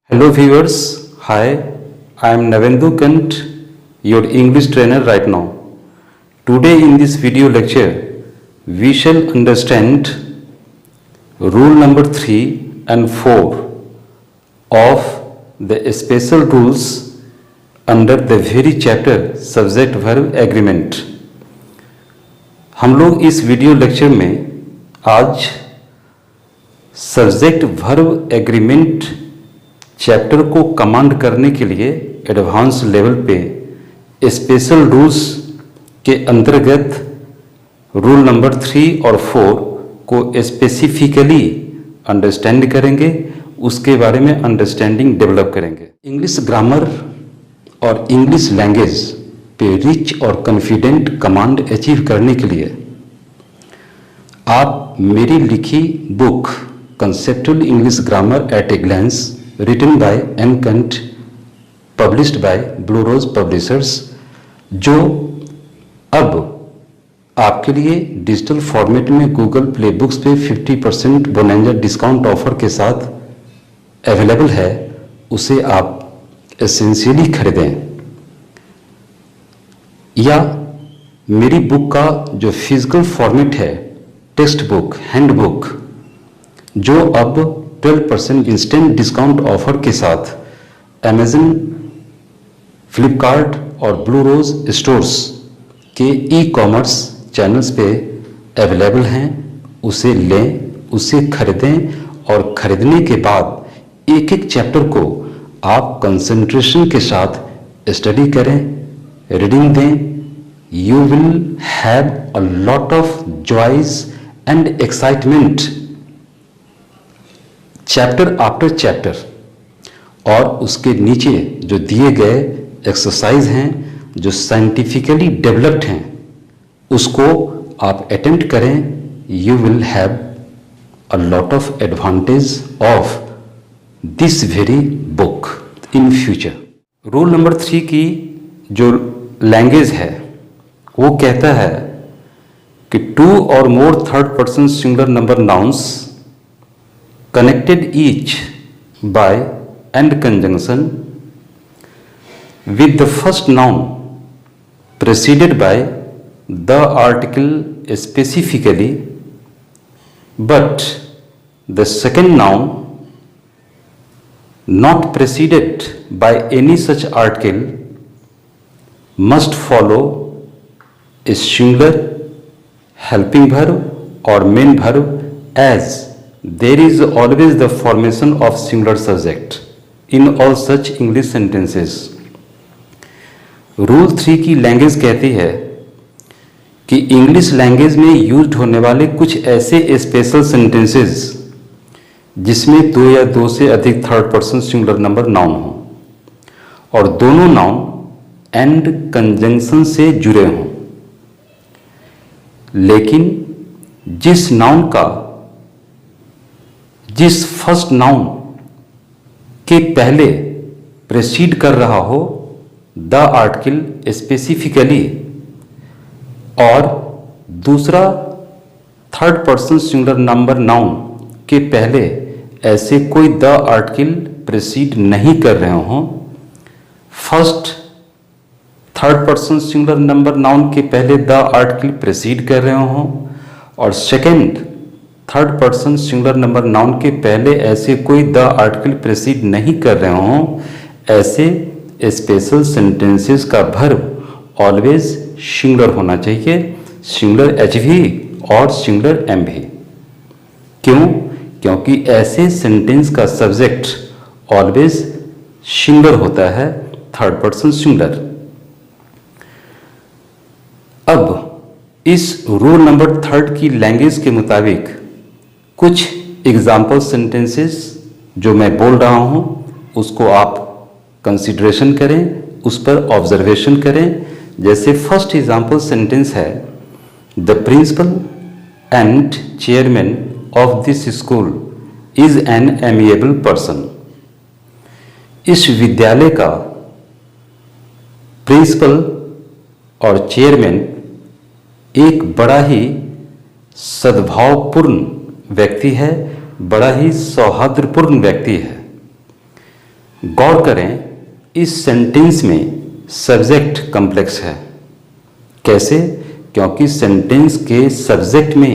Hello viewers, hi, I am Navendu Kant, your English trainer right now. Today in this video lecture, we shall understand rule number 3 and 4 of the special rules under the very chapter subject verb agreement. हम लोग इस video lecture में आज subject verb agreement chapter को command करने के लिए advance level पे स्पेशल रूल्स के अंतर्गत रूल नंबर 3 और 4 को स्पेसिफिकली अंडरस्टैंड करेंगे, उसके बारे में अंडरस्टैंडिंग डेवलप करेंगे। इंग्लिश ग्रामर और इंग्लिश लैंग्वेज पे रिच और कॉन्फिडेंट कमांड अचीव करने के लिए आप मेरी लिखी book conceptual English grammar at a glance written by N. Kant, published by Blue Rose Publishers, जो अब आपके लिए डिजिटल फॉर्मेट में गूगल प्ले बुक्स पे 50% बोनेंजा डिस्काउंट ऑफर के साथ अवेलेबल है, उसे आप एसेंशियली खरीदें। या मेरी बुक का जो फिजिकल फॉर्मेट है, टेक्स्ट बुक, हैंड बुक, जो अब 12% इंस्टेंट डिस्काउंट ऑफर के साथ अमेज़न, फ्लिपकार्ट और ब्लू रोज स्टोर्स के ई-कॉमर्स चैनल्स पे अवेलेबल हैं, उसे लें, उसे खरीदें और खरीदने के बाद एक एक चैप्टर को आप कंसंट्रेशन के साथ स्टडी करें, रीडिंग दें। You will have a lot of joys and excitement chapter after chapter. और उसके नीचे जो दिए गए एक्सरसाइज हैं जो साइंटिफिकली डेवलप्ड हैं, उसको आप अटेम्प्ट करें। You will have a lot of advantage of this very book in future. Rule number 3 की जो लैंग्वेज है वो कहता है कि 2 और more third person singular number nouns connected each by and conjunction with the first noun preceded by the article specifically, but the second noun not preceded by any such article must follow a singular helping verb or main verb, as there is always the formation of singular subject in all such English sentences. Rule 3 की language कहती है कि English language में used होने वाले कुछ ऐसे special sentences जिसमें 2 या 2 से अधिक third person singular number noun हो और दोनों नाउन एंड कंजंक्शन से जुड़े हों, लेकिन जिस फर्स्ट नाउन के पहले प्रेसीड कर रहा हो द आर्टिकल स्पेसिफिकली और दूसरा third person singular number noun के पहले ऐसे कोई द आर्टिकल प्रेसीड नहीं कर रहे हों, first third person singular number noun के पहले द आर्टिकल प्रेसीड कर रहे हों और second third person singular number noun के पहले ऐसे कोई द आर्टिकल प्रेसीड नहीं कर रहे हों, ऐसे स्पेशल सेंटेंसेस का वर्ब ऑलवेज सिंगुलर होना चाहिए, सिंगुलर एच भी और सिंगुलर एम भी। क्यों? क्योंकि ऐसे सेंटेंस का सब्जेक्ट ऑलवेज सिंगुलर होता है, थर्ड पर्सन सिंगुलर। अब इस रूल नंबर 3 की लैंग्वेज के मुताबिक कुछ एग्जाम्पल सेंटेंसेस जो मैं बोल रहा हूं उसको आप कंसिडरेशन करें, उस पर ऑब्जर्वेशन करें। जैसे फर्स्ट एग्जाम्पल सेंटेंस है, the principal and chairman of this school is an amiable person. इस विद्यालय का प्रिंसिपल और चेयरमैन एक बड़ा ही सद्भावपूर्ण व्यक्ति है, बड़ा ही सौहार्दपूर्ण व्यक्ति है। गौर करें, इस सेंटेंस में सब्जेक्ट कॉम्प्लेक्स है। कैसे? क्योंकि सेंटेंस के सब्जेक्ट में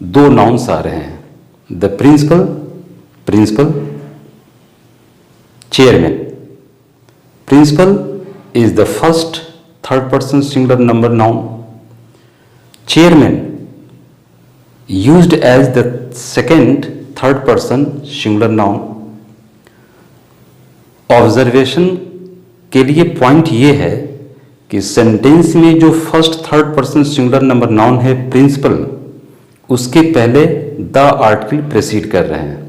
दो नाउन्स आ रहे हैं, the principal, chairman. Principal is the first third person singular number noun. Chairman used as the second third person singular noun. Observation के लिए पॉइंट ये है कि सेंटेंस में जो first third person singular number noun है प्रिंसिपल, उसके पहले द आर्टिकल प्रेसीड कर रहे हैं,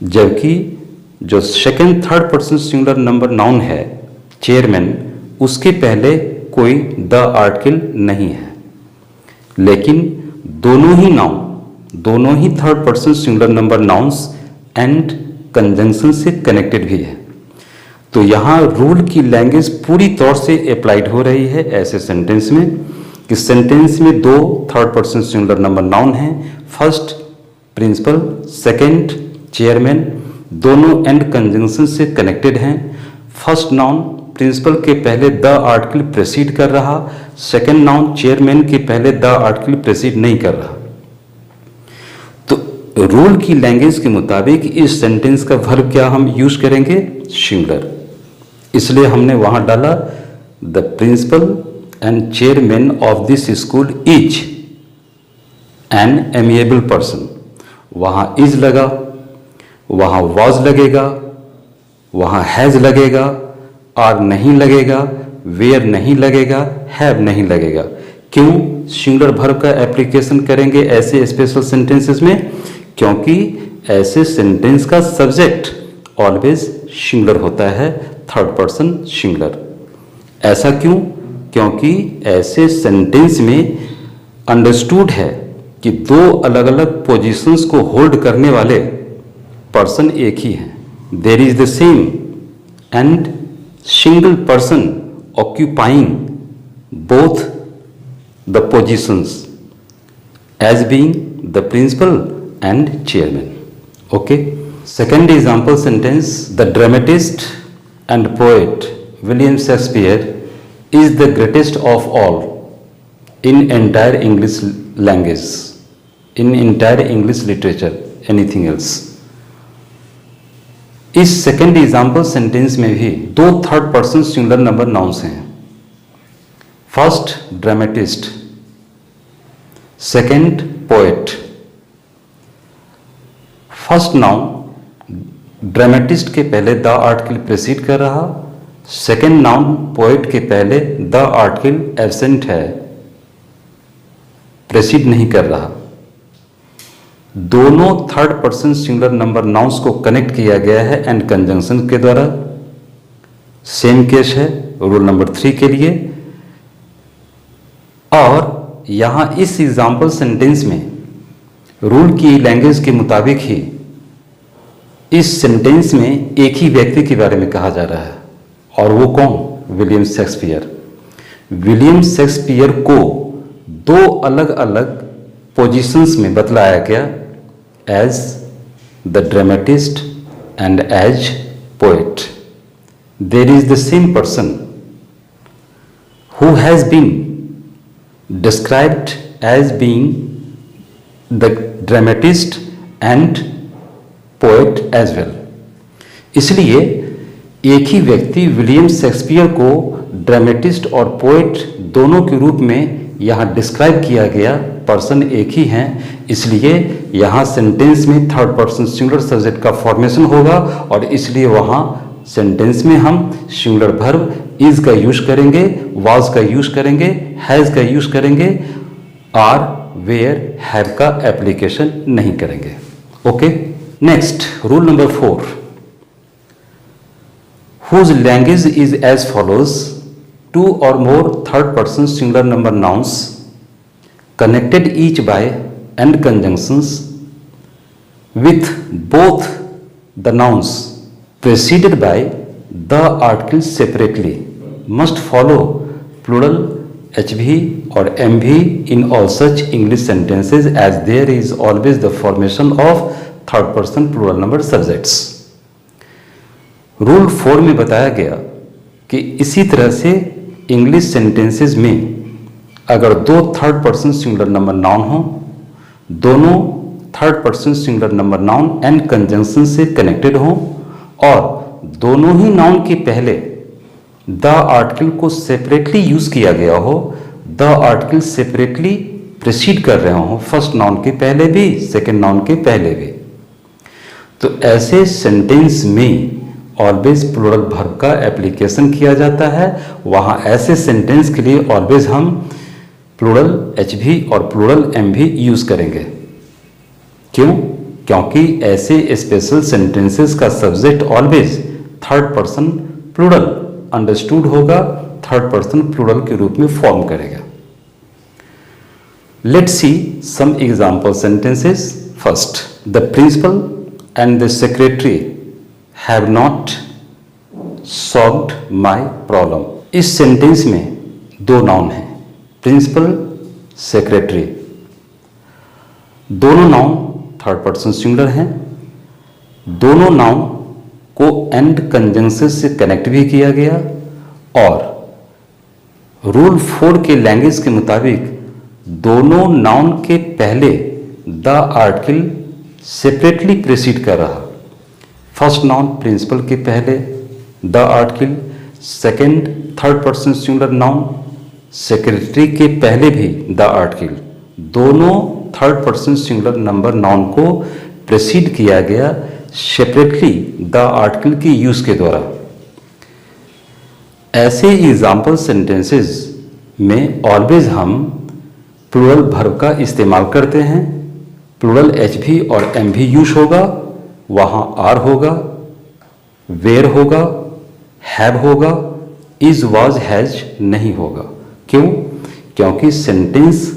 जबकि जो second third person singular number noun है चेयरमैन, उसके पहले कोई द आर्टिकल नहीं है। लेकिन दोनों ही third person singular number nouns and conjunction से कनेक्टेड भी है। तो यहाँ रूल की लैंग्वेज पूरी तौर से अप्लाइड हो रही है ऐसे सेंटेंस में कि सेंटेंस में दो third person singular number noun हैं, फर्स्ट प्रिंसिपल, सेकंड चेयरमैन, दोनों एंड कंजंक्शन से कनेक्टेड हैं। फर्स्ट नाउन प्रिंसिपल के पहले द आर्टिकल प्रेसीड कर रहा, सेकंड नाउन चेयरमैन के पहले द आर्टिकल प्रेसीड नहीं कर रहा। तो रूल की लैंग्वेज के मुताबिक इस सेंटेंस का वर्ब क्या हम यूज करेंगे? सिंगुलर। इसलिए हमने वहां डाला the principal and chairman of this school is an amiable person. वहां इज लगा, वहां वॉज लगेगा, वहां हैज लगेगा, आर नहीं लगेगा, वेयर नहीं लगेगा, हैव नहीं लगेगा। क्यों सिंगुलर वर्ब का एप्लीकेशन करेंगे ऐसे स्पेशल सेंटेंसेस में? क्योंकि ऐसे सेंटेंस का सब्जेक्ट ऑलवेज सिंगुलर होता है, थर्ड पर्सन सिंगुलर। ऐसा क्यों? क्योंकि ऐसे सेंटेंस में अंडरस्टूड है कि दो अलग अलग पोजीशंस को होल्ड करने वाले पर्सन एक ही हैं। There is the same and single person occupying both the positions as being the principal and chairman. Okay. Second example sentence, the dramatist and poet William Shakespeare is the greatest of all in entire English language, in entire English literature, anything else. इस second example sentence में भी दो third person singular number nouns हैं, first dramatist, second poet. First noun dramatist के पहले the article प्रेसीड कर रहा, second noun poet के पहले द आर्टिकल एब्सेंट है, प्रेसीड नहीं कर रहा। दोनों third person singular number nouns को कनेक्ट किया गया है एंड कंजंक्शन के द्वारा। सेम केस है रूल नंबर 3 के लिए। और यहां इस एग्जाम्पल सेंटेंस में रूल की लैंग्वेज के मुताबिक ही इस सेंटेंस में एक ही व्यक्ति के बारे में कहा जा रहा है, और वो कौन? William Shakespeare. विलियम शेक्सपियर को दो अलग अलग पोजीशंस में बतलाया गया, as the dramatist and as poet. There is the same person who has been described as being the dramatist and poet as well. इसलिए एक ही व्यक्ति विलियम शेक्सपियर को ड्रामेटिस्ट और पोएट दोनों के रूप में यहाँ डिस्क्राइब किया गया, पर्सन एक ही हैं। इसलिए यहाँ सेंटेंस में थर्ड पर्सन सिंगुलर सब्जेक्ट का फॉर्मेशन होगा, और इसलिए वहाँ सेंटेंस में हम सिंगुलर वर्ब इज का यूज करेंगे, वाज का यूज करेंगे, हैज का यूज करेंगे, आर, वेयर, हैव का एप्लीकेशन नहीं करेंगे। Okay. Next rule number 4, whose language is as follows: two or more third person singular number nouns connected each by and conjunctions with both the nouns preceded by the article separately must follow plural HV or MV in all such English sentences as there is always the formation of third person plural number subjects. Rule 4 में बताया गया कि इसी तरह से English sentences में अगर दो third person singular number noun हो, दोनों third person singular number noun and conjunction से कनेक्टेड हो और दोनों ही नाउन के पहले द आर्टिकल को सेपरेटली यूज किया गया हो, द आर्टिकल सेपरेटली प्रीसीड कर रहे हो, फर्स्ट नाउन के पहले भी सेकेंड नाउन के पहले भी, तो ऐसे सेंटेंस में ऑलवेज प्लूरल वर्ब का एप्लीकेशन किया जाता है। वहां ऐसे सेंटेंस के लिए ऑलवेज हम प्लूरल एच भी और प्लूरल एम भी यूज करेंगे। क्यों? क्योंकि ऐसे स्पेशल सेंटेंसेस का subject always third person plural understood होगा, थर्ड पर्सन प्लूरल के रूप में फॉर्म करेगा। Let's see some example sentences. First, the principal and the secretary have not solved my problem. इस सेंटेंस में दो नाउन हैं, प्रिंसिपल, सेक्रेटरी। दोनों नाउन थर्ड पर्सन सिंगुलर हैं, दोनों नाउन को एंड कंजंक्शन से कनेक्ट भी किया गया और रूल 4 के लैंग्वेज के मुताबिक दोनों नाउन के पहले द आर्टिकल सेपरेटली प्रीसीड कर रहा। फर्स्ट नाउन प्रिंसिपल के पहले the article, second third person singular noun secretary के पहले भी द आर्टिकल, दोनों third person singular number noun को प्रीसीड किया गया सेपरेटली द आर्टिकल के यूज के द्वारा। ऐसे एग्जाम्पल सेंटेंसेस में ऑलवेज हम प्लूरल वर्ब का इस्तेमाल करते हैं। प्लूरल एच भी और एम भी यूज होगा, वहां आर होगा, वेयर होगा, हैव होगा, इज वाज हैज नहीं होगा। क्यों? क्योंकि सेंटेंस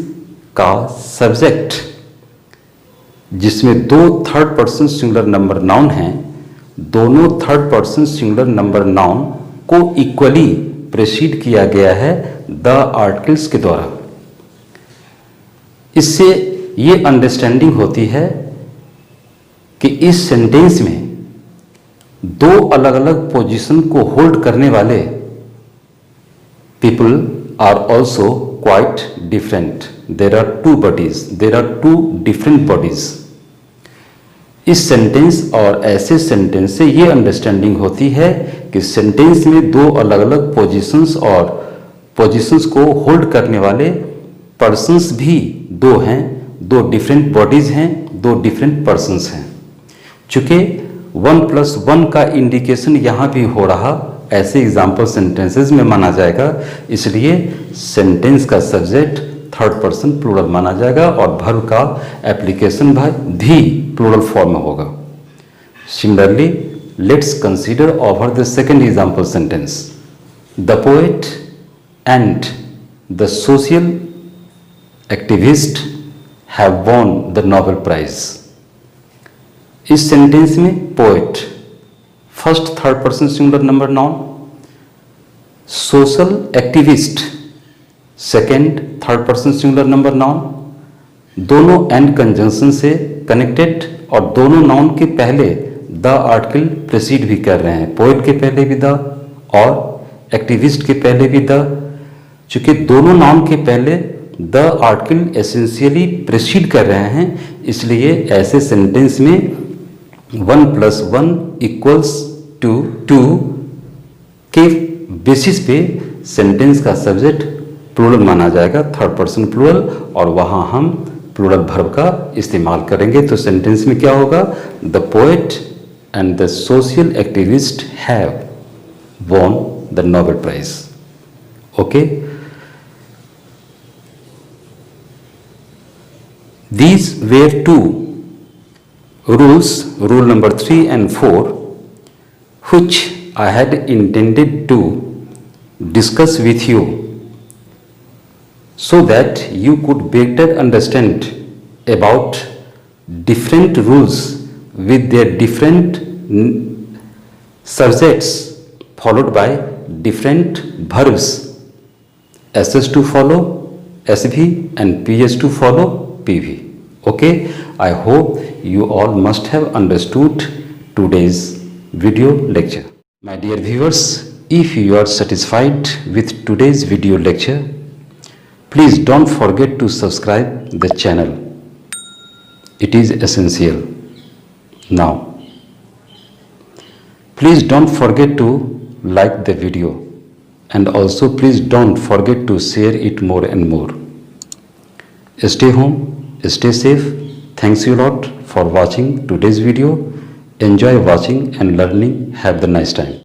का सब्जेक्ट जिसमें दो third person singular number noun हैं, दोनों third person singular number noun को इक्वली प्रीसीड किया गया है द आर्टिकल्स के द्वारा। इससे ये अंडरस्टैंडिंग होती है कि इस सेंटेंस में दो अलग अलग पोजीशन को होल्ड करने वाले people are also quite different. There are two bodies, there are two different bodies. इस सेंटेंस और ऐसे सेंटेंस से ये अंडरस्टैंडिंग होती है कि सेंटेंस में दो अलग अलग पोजीशंस और पोजीशंस को होल्ड करने वाले पर्सन्स भी दो हैं, दो डिफरेंट बॉडीज हैं, दो डिफरेंट पर्सन्स हैं। चूंकि 1+1 का इंडिकेशन यहां भी हो रहा, ऐसे एग्जाम्पल सेंटेंसेस में माना जाएगा, इसलिए सेंटेंस का सब्जेक्ट थर्ड पर्सन प्लूरल माना जाएगा और वर्ब का एप्लीकेशन भी प्लूरल फॉर्म में होगा। Similarly, let's consider over the second example sentence. The poet and the social activist have won the Nobel prize. इस सेंटेंस में poet first third person singular number noun, social activist second third person singular number noun, दोनों and conjunction से connected और दोनों noun के पहले the article preceded भी कर रहे हैं। पोएट के पहले भी द और एक्टिविस्ट के पहले भी द। चूंकि दोनों नाउन के पहले द आर्टिकल एसेंशियली प्रीसीड कर रहे हैं, इसलिए ऐसे सेंटेंस में 1+1 इक्वल्स टू 2 के बेसिस पे सेंटेंस का सब्जेक्ट प्लूरल माना जाएगा, थर्ड पर्सन प्लूरल, और वहां हम प्लूरल वर्ब का इस्तेमाल करेंगे। तो सेंटेंस में क्या होगा? The poet and the social activist have won the Nobel prize. Okay, these were two rules, rule number 3 and 4, which I had intended to discuss with you so that you could better understand about different rules with their different subjects followed by different verbs. SS to follow SV and PS to follow PV. Okay, I hope you all must have understood today's video lecture. My dear viewers, if you are satisfied with today's video lecture, please don't forget to subscribe the channel. It is essential. Now, please don't forget to like the video, and also please don't forget to share it more and more. Stay home, stay safe. Thanks a lot for watching today's video. Enjoy watching and learning. Have the nice time.